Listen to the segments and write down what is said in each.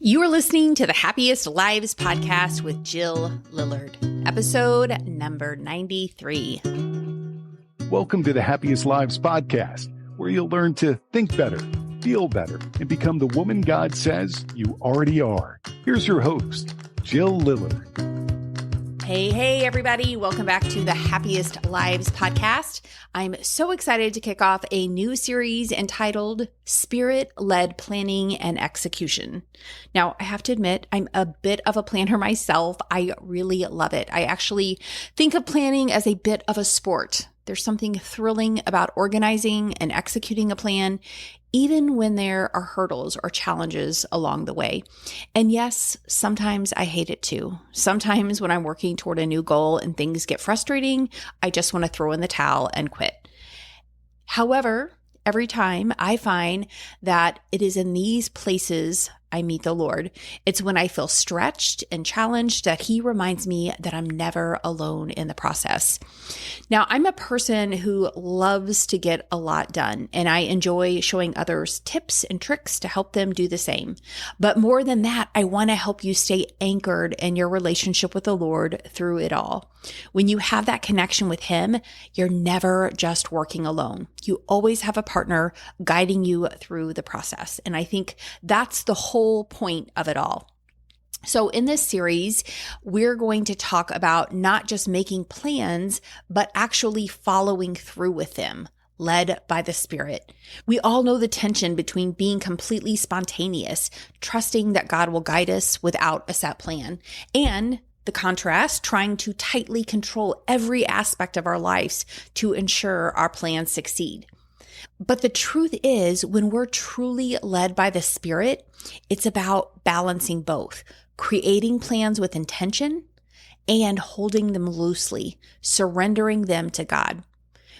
You are listening to the Happiest Lives podcast with Jill Lillard, episode number 93. Welcome to the Happiest Lives podcast, where you'll learn to think better, feel better, and become the woman God says you already are. Here's your host, Jill Lillard. Hey, everybody. Welcome back to the Happiest Lives podcast. I'm so excited to kick off a new series entitled Spirit-Led Planning and Execution. Now, I have to admit, I'm a bit of a planner myself. I really love it. I actually think of planning as a bit of a sport. There's something thrilling about organizing and executing a plan, even when there are hurdles or challenges along the way. And yes, sometimes I hate it too. Sometimes when I'm working toward a new goal and things get frustrating, I just want to throw in the towel and quit. However, every time I find that it is in these places I meet the Lord. It's when I feel stretched and challenged that He reminds me that I'm never alone in the process. Now, I'm a person who loves to get a lot done, and I enjoy showing others tips and tricks to help them do the same. But more than that, I want to help you stay anchored in your relationship with the Lord through it all. When you have that connection with Him, you're never just working alone. You always have a partner guiding you through the process. And I think that's the whole point of it all. So in this series, we're going to talk about not just making plans, but actually following through with them, led by the Spirit. We all know the tension between being completely spontaneous, trusting that God will guide us without a set plan, and the contrast, trying to tightly control every aspect of our lives to ensure our plans succeed. But the truth is, when we're truly led by the Spirit, it's about balancing both, creating plans with intention and holding them loosely, surrendering them to God.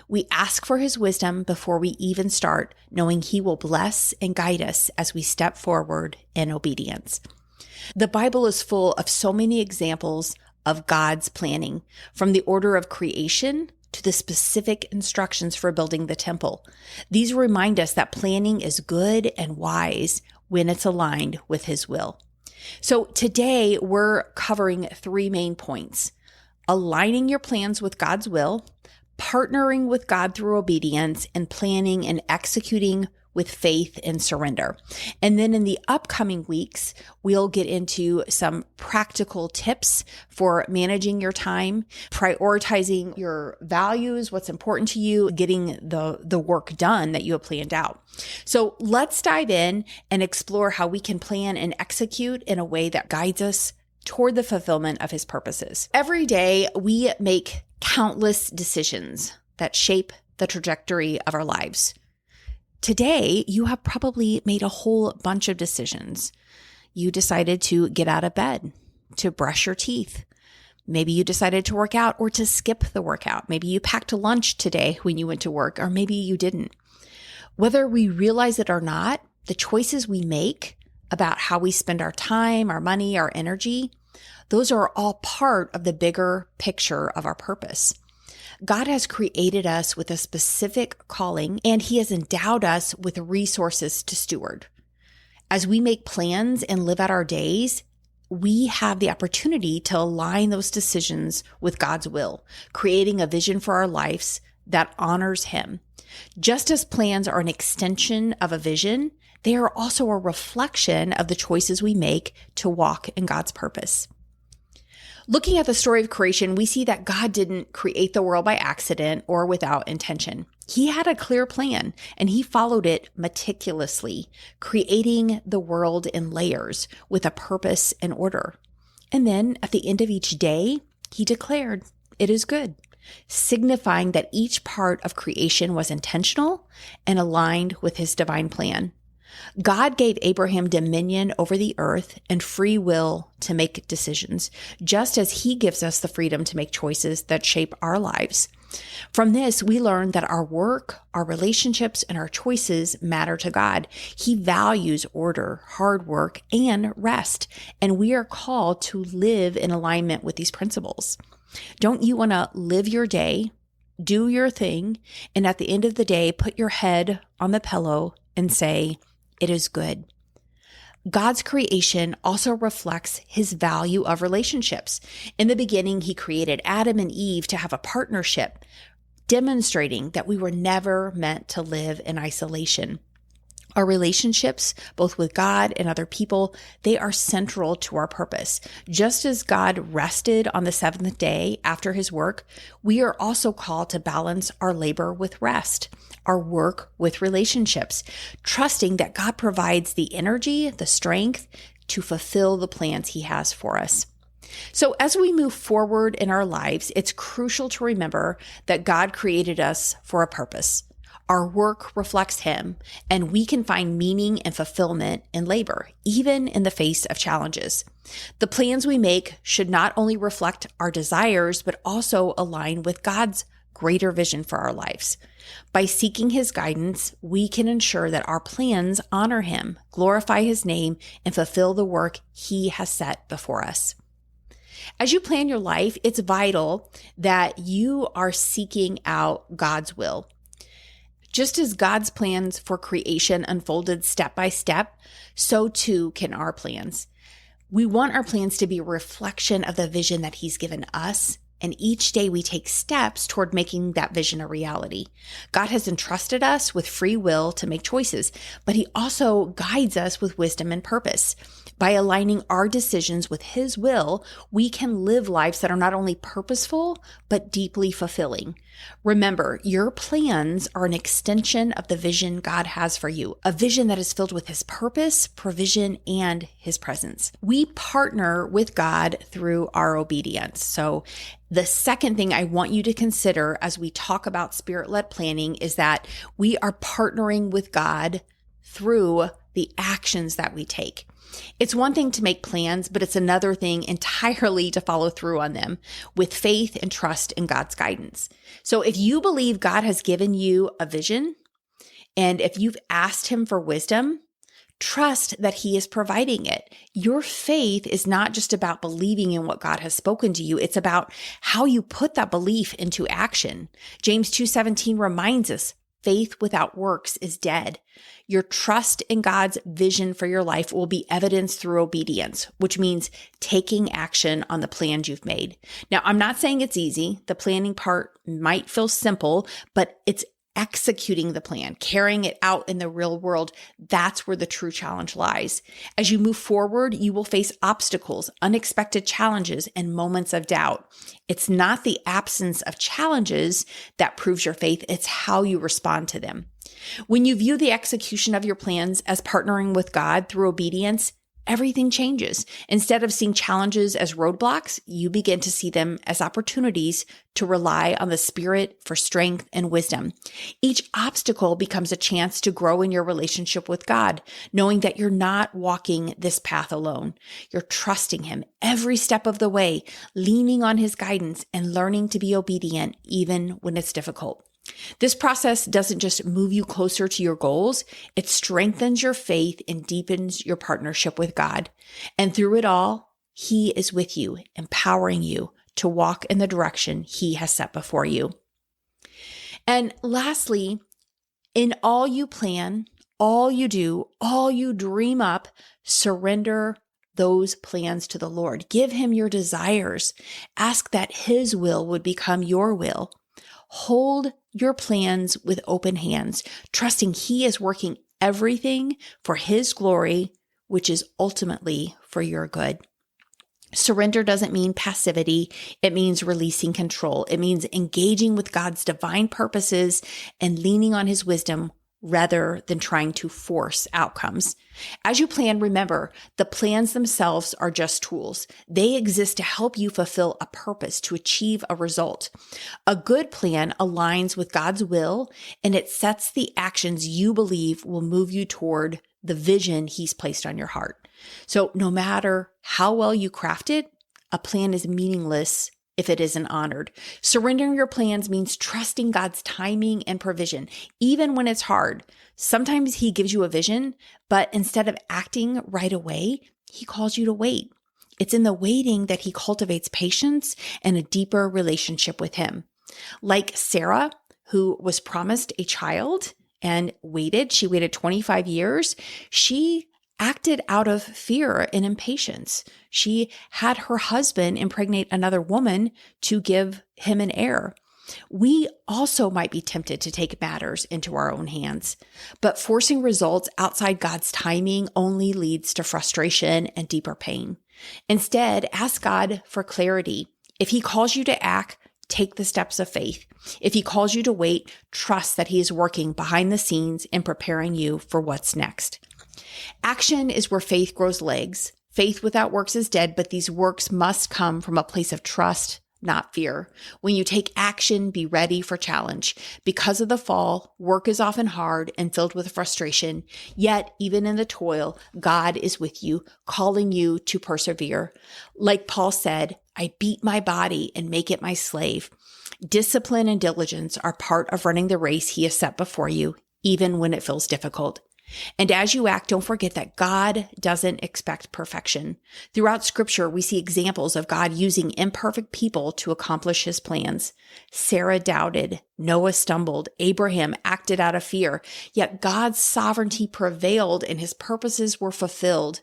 We ask for His wisdom before we even start, knowing He will bless and guide us as we step forward in obedience. The Bible is full of so many examples of God's planning, from the order of creation to the specific instructions for building the temple. These remind us that planning is good and wise when it's aligned with His will. So today we're covering three main points: aligning your plans with God's will, partnering with God through obedience, and planning and executing with faith and surrender. And then in the upcoming weeks, we'll get into some practical tips for managing your time, prioritizing your values, what's important to you, getting the work done that you have planned out. So let's dive in and explore how we can plan and execute in a way that guides us toward the fulfillment of His purposes. Every day, we make countless decisions that shape the trajectory of our lives. Today, you have probably made a whole bunch of decisions. You decided to get out of bed, to brush your teeth. Maybe you decided to work out or to skip the workout. Maybe you packed a lunch today when you went to work, or maybe you didn't. Whether we realize it or not, the choices we make about how we spend our time, our money, our energy, those are all part of the bigger picture of our purpose. God has created us with a specific calling, and He has endowed us with resources to steward. As we make plans and live out our days, we have the opportunity to align those decisions with God's will, creating a vision for our lives that honors Him. Just as plans are an extension of a vision, they are also a reflection of the choices we make to walk in God's purpose. Looking at the story of creation, we see that God didn't create the world by accident or without intention. He had a clear plan, and He followed it meticulously, creating the world in layers with a purpose and order. And then at the end of each day, He declared, "It is good," signifying that each part of creation was intentional and aligned with His divine plan. God gave Abraham dominion over the earth and free will to make decisions, just as He gives us the freedom to make choices that shape our lives. From this, we learn that our work, our relationships, and our choices matter to God. He values order, hard work, and rest, and we are called to live in alignment with these principles. Don't you want to live your day, do your thing, and at the end of the day, put your head on the pillow and say, "It is good"? God's creation also reflects his value of relationships. In the beginning, he created Adam and Eve to have a partnership, demonstrating that we were never meant to live in isolation. Our relationships, both with God and other people, they are central to our purpose. Just as God rested on the seventh day after his work, we are also called to balance our labor with rest, our work with relationships, trusting that God provides the energy, the strength to fulfill the plans he has for us. So as we move forward in our lives, it's crucial to remember that God created us for a purpose. Our work reflects him, and we can find meaning and fulfillment in labor, even in the face of challenges. The plans we make should not only reflect our desires, but also align with God's greater vision for our lives. By seeking his guidance, we can ensure that our plans honor him, glorify his name, and fulfill the work he has set before us. As you plan your life, it's vital that you are seeking out God's will. Just as God's plans for creation unfolded step by step, so too can our plans. We want our plans to be a reflection of the vision that he's given us, and each day we take steps toward making that vision a reality. God has entrusted us with free will to make choices, but he also guides us with wisdom and purpose. By aligning our decisions with his will, we can live lives that are not only purposeful, but deeply fulfilling. Remember, your plans are an extension of the vision God has for you, a vision that is filled with his purpose, provision, and his presence. We partner with God through our obedience. So the second thing I want you to consider as we talk about spirit-led planning is that we are partnering with God through the actions that we take. It's one thing to make plans, but it's another thing entirely to follow through on them with faith and trust in God's guidance. So if you believe God has given you a vision, and if you've asked him for wisdom, trust that he is providing it. Your faith is not just about believing in what God has spoken to you. It's about how you put that belief into action. James 2:17 reminds us, faith without works is dead. Your trust in God's vision for your life will be evidenced through obedience, which means taking action on the plans you've made. Now, I'm not saying it's easy. The planning part might feel simple, but it's executing the plan, carrying it out in the real world. That's where the true challenge lies. As you move forward, you will face obstacles, unexpected challenges, and moments of doubt. It's not the absence of challenges that proves your faith. It's how you respond to them. When you view the execution of your plans as partnering with God through obedience, everything changes. Instead of seeing challenges as roadblocks, you begin to see them as opportunities to rely on the Spirit for strength and wisdom. Each obstacle becomes a chance to grow in your relationship with God, knowing that you're not walking this path alone. You're trusting him every step of the way, leaning on his guidance and learning to be obedient even when it's difficult. This process doesn't just move you closer to your goals, it strengthens your faith and deepens your partnership with God. And through it all, he is with you, empowering you to walk in the direction he has set before you. And lastly, in all you plan, all you do, all you dream up, surrender those plans to the Lord. Give him your desires. Ask that his will would become your will. Hold your plans with open hands, trusting he is working everything for his glory, which is ultimately for your good. Surrender doesn't mean passivity. It means releasing control. It means engaging with God's divine purposes and leaning on his wisdom rather than trying to force outcomes. As you plan, remember, the plans themselves are just tools. They exist to help you fulfill a purpose, to achieve a result. A good plan aligns with God's will, and it sets the actions you believe will move you toward the vision he's placed on your heart. So no matter how well you craft it, a plan is meaningless if it isn't honored. Surrendering your plans means trusting God's timing and provision, even when it's hard. Sometimes he gives you a vision, but instead of acting right away, he calls you to wait. It's in the waiting that he cultivates patience and a deeper relationship with him. Like Sarah, who was promised a child and waited. She waited 25 years. She acted out of fear and impatience. She had her husband impregnate another woman to give him an heir. We also might be tempted to take matters into our own hands, but forcing results outside God's timing only leads to frustration and deeper pain. Instead, ask God for clarity. If He calls you to act, take the steps of faith. If He calls you to wait, trust that He is working behind the scenes and preparing you for what's next. Action is where faith grows legs. Faith without works is dead, but these works must come from a place of trust, not fear. When you take action, be ready for challenge. Because of the fall, work is often hard and filled with frustration. Yet, even in the toil, God is with you, calling you to persevere. Like Paul said, I beat my body and make it my slave. Discipline and diligence are part of running the race He has set before you, even when it feels difficult. And as you act, don't forget that God doesn't expect perfection. Throughout Scripture, we see examples of God using imperfect people to accomplish His plans. Sarah doubted, Noah stumbled, Abraham acted out of fear, yet God's sovereignty prevailed and His purposes were fulfilled.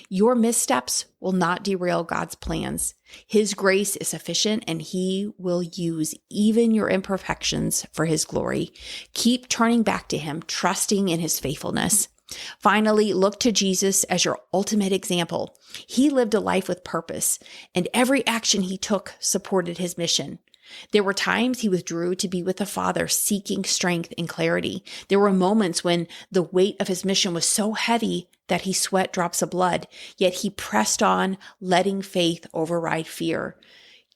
Your missteps will not derail God's plans. His grace is sufficient and He will use even your imperfections for His glory. Keep turning back to Him, trusting in His faithfulness. Finally, look to Jesus as your ultimate example. He lived a life with purpose, and every action He took supported His mission. There were times He withdrew to be with the Father, seeking strength and clarity. There were moments when the weight of His mission was so heavy that He sweat drops of blood, yet He pressed on, letting faith override fear.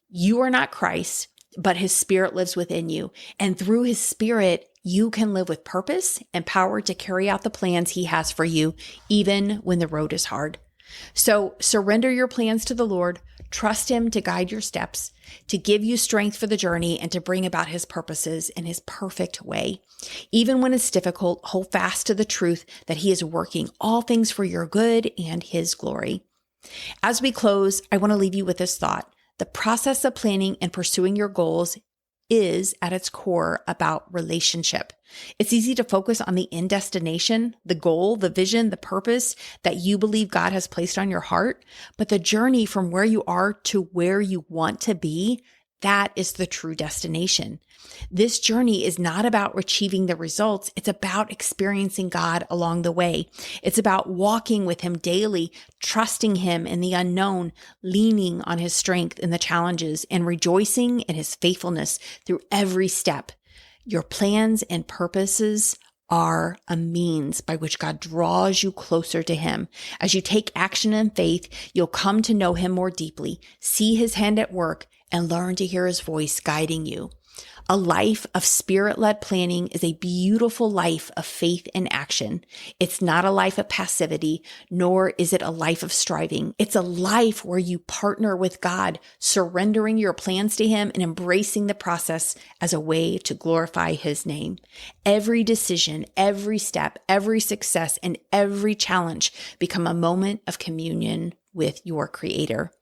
You are not Christ, but His Spirit lives within you, and through His Spirit, you can live with purpose and power to carry out the plans He has for you, even when the road is hard. So surrender your plans to the Lord, trust Him to guide your steps, to give you strength for the journey, and to bring about His purposes in His perfect way. Even when it's difficult, hold fast to the truth that He is working all things for your good and His glory. As we close, I want to leave you with this thought. The process of planning and pursuing your goals is at its core about relationship. It's easy to focus on the end destination, the goal, the vision, the purpose that you believe God has placed on your heart. But the journey from where you are to where you want to be, that is the true destination. This journey is not about achieving the results. It's about experiencing God along the way. It's about walking with Him daily, trusting Him in the unknown, leaning on His strength in the challenges, and rejoicing in His faithfulness through every step. Your plans and purposes are a means by which God draws you closer to Him. As you take action in faith, you'll come to know Him more deeply, see His hand at work, and learn to hear His voice guiding you. A life of Spirit-led planning is a beautiful life of faith and action. It's not a life of passivity, nor is it a life of striving. It's a life where you partner with God, surrendering your plans to Him and embracing the process as a way to glorify His name. Every decision, every step, every success, and every challenge become a moment of communion with your Creator.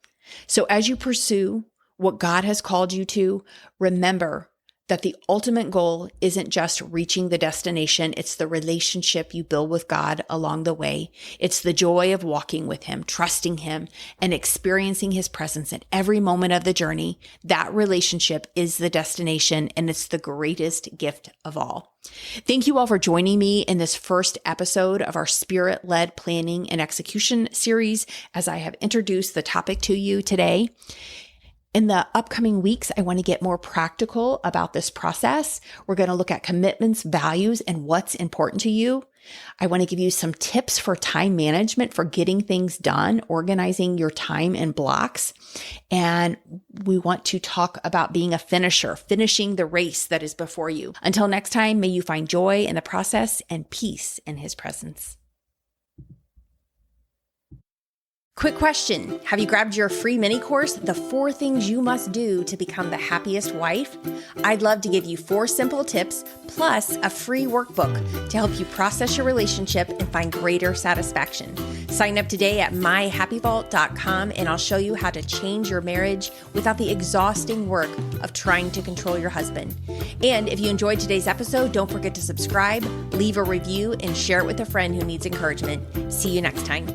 So as you pursue what God has called you to, remember that the ultimate goal isn't just reaching the destination. It's the relationship you build with God along the way. It's the joy of walking with Him, trusting Him, and experiencing His presence at every moment of the journey. That relationship is the destination, and it's the greatest gift of all. Thank you all for joining me in this first episode of our Spirit-led Planning and Execution series as I have introduced the topic to you today. In the upcoming weeks, I want to get more practical about this process. We're going to look at commitments, values, and what's important to you. I want to give you some tips for time management, for getting things done, organizing your time in blocks. And we want to talk about being a finisher, finishing the race that is before you. Until next time, may you find joy in the process and peace in His presence. Quick question. Have you grabbed your free mini course, The 4 Things You Must Do to Become the Happiest Wife? I'd love to give you 4 simple tips plus a free workbook to help you process your relationship and find greater satisfaction. Sign up today at myhappyvault.com and I'll show you how to change your marriage without the exhausting work of trying to control your husband. And if you enjoyed today's episode, don't forget to subscribe, leave a review, and share it with a friend who needs encouragement. See you next time.